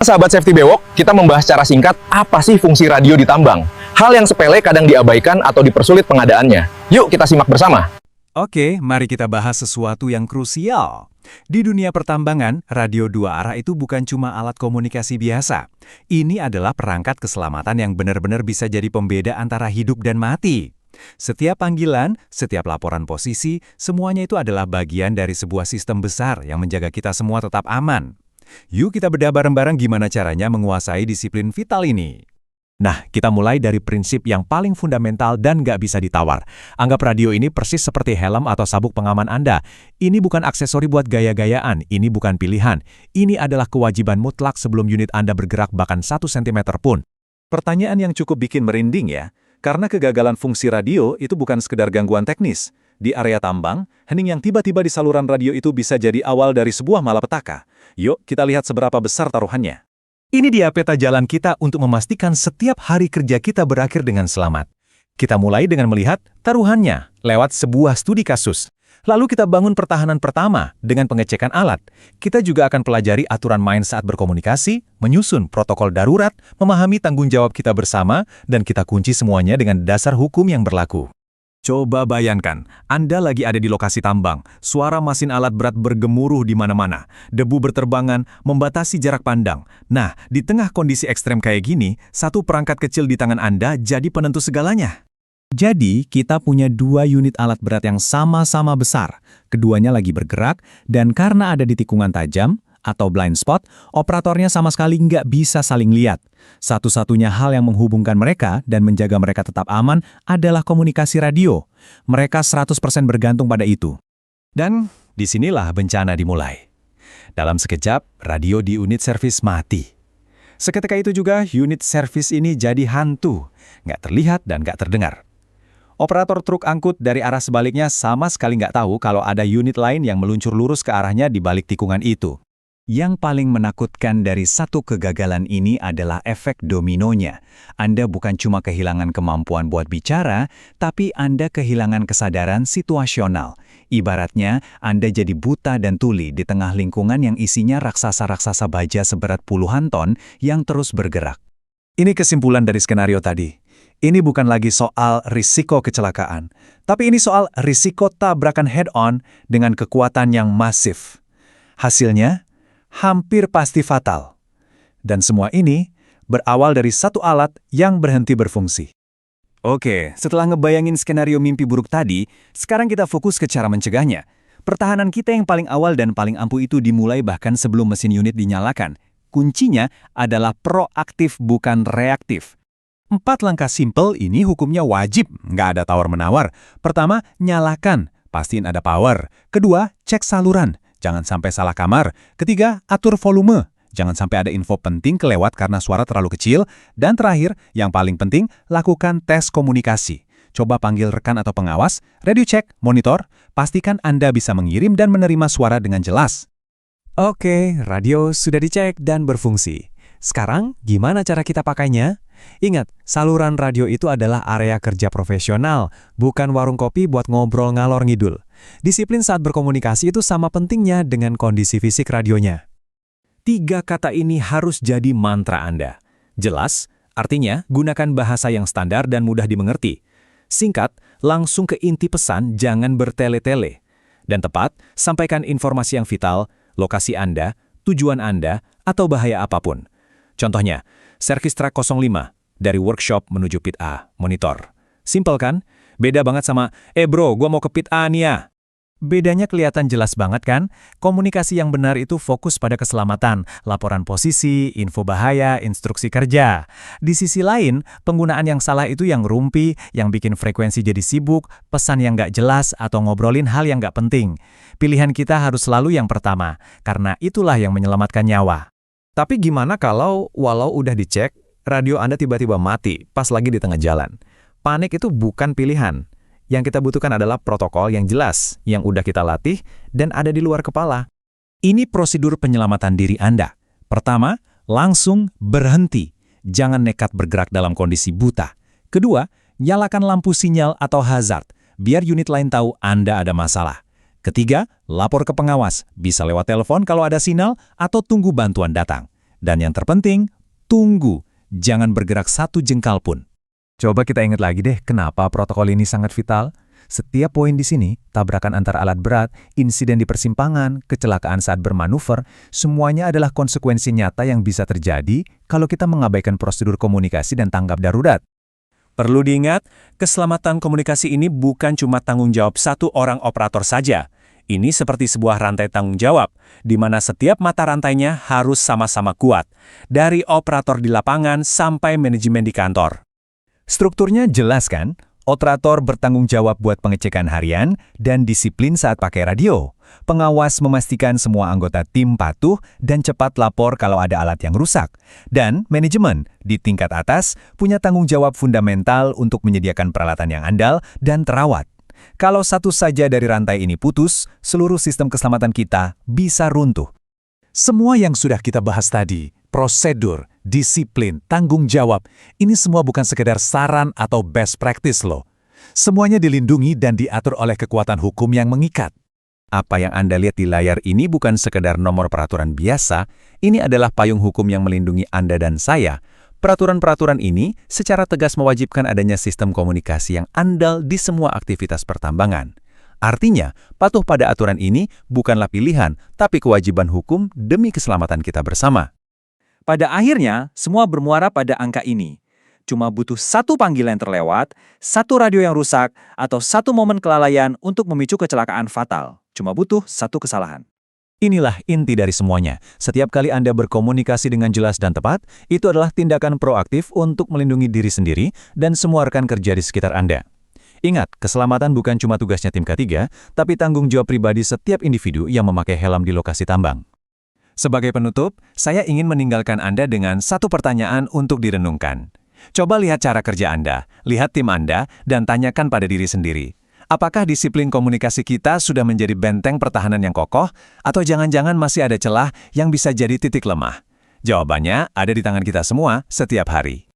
Sahabat Safety Bewok, kita membahas secara singkat apa sih fungsi radio di tambang. Hal yang sepele kadang diabaikan atau dipersulit pengadaannya. Yuk kita simak bersama. Oke, mari kita bahas sesuatu yang krusial. Di dunia pertambangan, radio dua arah itu bukan cuma alat komunikasi biasa. Ini adalah perangkat keselamatan yang benar-benar bisa jadi pembeda antara hidup dan mati. Setiap panggilan, setiap laporan posisi, semuanya itu adalah bagian dari sebuah sistem besar yang menjaga kita semua tetap aman. Yuk kita bedah bareng-bareng gimana caranya menguasai disiplin vital ini. Nah, kita mulai dari prinsip yang paling fundamental dan nggak bisa ditawar. Anggap radio ini persis seperti helm atau sabuk pengaman Anda. Ini bukan aksesori buat gaya-gayaan, ini bukan pilihan. Ini adalah kewajiban mutlak sebelum unit Anda bergerak bahkan 1 cm pun. Pertanyaan yang cukup bikin merinding ya, karena kegagalan fungsi radio itu bukan sekedar gangguan teknis. Di area tambang, hening yang tiba-tiba di saluran radio itu bisa jadi awal dari sebuah malapetaka. Yuk, kita lihat seberapa besar taruhannya. Ini dia peta jalan kita untuk memastikan setiap hari kerja kita berakhir dengan selamat. Kita mulai dengan melihat taruhannya lewat sebuah studi kasus. Lalu kita bangun pertahanan pertama dengan pengecekan alat. Kita juga akan pelajari aturan main saat berkomunikasi, menyusun protokol darurat, memahami tanggung jawab kita bersama, dan kita kunci semuanya dengan dasar hukum yang berlaku. Coba bayangkan, Anda lagi ada di lokasi tambang, suara mesin alat berat bergemuruh di mana-mana, debu berterbangan, membatasi jarak pandang. Nah, di tengah kondisi ekstrem kayak gini, satu perangkat kecil di tangan Anda jadi penentu segalanya. Jadi, kita punya 2 unit alat berat yang sama-sama besar. Keduanya lagi bergerak, dan karena ada di tikungan tajam, atau blind spot, operatornya sama sekali nggak bisa saling lihat. Satu-satunya hal yang menghubungkan mereka dan menjaga mereka tetap aman adalah komunikasi radio. Mereka 100% bergantung pada itu. Dan disinilah bencana dimulai. Dalam sekejap, radio di unit servis mati. Seketika itu juga, unit servis ini jadi hantu. Nggak terlihat dan nggak terdengar. Operator truk angkut dari arah sebaliknya sama sekali nggak tahu kalau ada unit lain yang meluncur lurus ke arahnya di balik tikungan itu. Yang paling menakutkan dari satu kegagalan ini adalah efek dominonya. Anda bukan cuma kehilangan kemampuan buat bicara, tapi Anda kehilangan kesadaran situasional. Ibaratnya, Anda jadi buta dan tuli di tengah lingkungan yang isinya raksasa-raksasa baja seberat puluhan ton yang terus bergerak. Ini kesimpulan dari skenario tadi. Ini bukan lagi soal risiko kecelakaan, tapi ini soal risiko tabrakan head-on dengan kekuatan yang masif. Hasilnya, hampir pasti fatal. Dan semua ini berawal dari satu alat yang berhenti berfungsi. Oke, setelah ngebayangin skenario mimpi buruk tadi, sekarang kita fokus ke cara mencegahnya. Pertahanan kita yang paling awal dan paling ampuh itu dimulai bahkan sebelum mesin unit dinyalakan. Kuncinya adalah proaktif bukan reaktif. 4 langkah simple ini hukumnya wajib, nggak ada tawar-menawar. Pertama, nyalakan, pastiin ada power. Kedua, cek saluran. Jangan sampai salah kamar. Ketiga, atur volume. Jangan sampai ada info penting kelewat karena suara terlalu kecil. Dan terakhir, yang paling penting, lakukan tes komunikasi. Coba panggil rekan atau pengawas, radio check, monitor, pastikan Anda bisa mengirim dan menerima suara dengan jelas. Oke, radio sudah dicek dan berfungsi. Sekarang, gimana cara kita pakainya? Ingat, saluran radio itu adalah area kerja profesional, bukan warung kopi buat ngobrol ngalor ngidul. Disiplin saat berkomunikasi itu sama pentingnya dengan kondisi fisik radionya. 3 kata ini harus jadi mantra Anda. Jelas, artinya gunakan bahasa yang standar dan mudah dimengerti. Singkat, langsung ke inti pesan, jangan bertele-tele. Dan tepat, sampaikan informasi yang vital, lokasi Anda, tujuan Anda, atau bahaya apapun. Contohnya, servis truk 05, dari workshop menuju pit A, monitor. Simpel kan? Beda banget sama, bro, gua mau ke pit A nih ya. Bedanya kelihatan jelas banget kan? Komunikasi yang benar itu fokus pada keselamatan, laporan posisi, info bahaya, instruksi kerja. Di sisi lain, penggunaan yang salah itu yang rumpi, yang bikin frekuensi jadi sibuk, pesan yang nggak jelas, atau ngobrolin hal yang nggak penting. Pilihan kita harus selalu yang pertama, karena itulah yang menyelamatkan nyawa. Tapi gimana kalau walau udah dicek, radio Anda tiba-tiba mati pas lagi di tengah jalan? Panik itu bukan pilihan. Yang kita butuhkan adalah protokol yang jelas, yang udah kita latih, dan ada di luar kepala. Ini prosedur penyelamatan diri Anda. Pertama, langsung berhenti. Jangan nekat bergerak dalam kondisi buta. Kedua, nyalakan lampu sinyal atau hazard, biar unit lain tahu Anda ada masalah. Ketiga, lapor ke pengawas, bisa lewat telepon kalau ada sinyal, atau tunggu bantuan datang. Dan yang terpenting, tunggu. Jangan bergerak satu jengkal pun. Coba kita ingat lagi deh, kenapa protokol ini sangat vital? Setiap poin di sini, tabrakan antar alat berat, insiden di persimpangan, kecelakaan saat bermanuver, semuanya adalah konsekuensi nyata yang bisa terjadi kalau kita mengabaikan prosedur komunikasi dan tanggap darurat. Perlu diingat, keselamatan komunikasi ini bukan cuma tanggung jawab satu orang operator saja. Ini seperti sebuah rantai tanggung jawab, di mana setiap mata rantainya harus sama-sama kuat, dari operator di lapangan sampai manajemen di kantor. Strukturnya jelas kan? Operator bertanggung jawab buat pengecekan harian dan disiplin saat pakai radio. Pengawas memastikan semua anggota tim patuh dan cepat lapor kalau ada alat yang rusak. Dan manajemen di tingkat atas punya tanggung jawab fundamental untuk menyediakan peralatan yang andal dan terawat. Kalau satu saja dari rantai ini putus, seluruh sistem keselamatan kita bisa runtuh. Semua yang sudah kita bahas tadi, prosedur, disiplin, tanggung jawab, ini semua bukan sekedar saran atau best practice loh. Semuanya dilindungi dan diatur oleh kekuatan hukum yang mengikat. Apa yang Anda lihat di layar ini bukan sekedar nomor peraturan biasa, ini adalah payung hukum yang melindungi Anda dan saya. Peraturan-peraturan ini secara tegas mewajibkan adanya sistem komunikasi yang andal di semua aktivitas pertambangan. Artinya, patuh pada aturan ini bukanlah pilihan, tapi kewajiban hukum demi keselamatan kita bersama. Pada akhirnya, semua bermuara pada angka ini. Cuma butuh satu panggilan terlewat, satu radio yang rusak, atau satu momen kelalaian untuk memicu kecelakaan fatal. Cuma butuh satu kesalahan. Inilah inti dari semuanya. Setiap kali Anda berkomunikasi dengan jelas dan tepat, itu adalah tindakan proaktif untuk melindungi diri sendiri dan semua rekan kerja di sekitar Anda. Ingat, keselamatan bukan cuma tugasnya tim K3, tapi tanggung jawab pribadi setiap individu yang memakai helm di lokasi tambang. Sebagai penutup, saya ingin meninggalkan Anda dengan satu pertanyaan untuk direnungkan. Coba lihat cara kerja Anda, lihat tim Anda, dan tanyakan pada diri sendiri. Apakah disiplin komunikasi kita sudah menjadi benteng pertahanan yang kokoh, atau jangan-jangan masih ada celah yang bisa jadi titik lemah? Jawabannya ada di tangan kita semua setiap hari.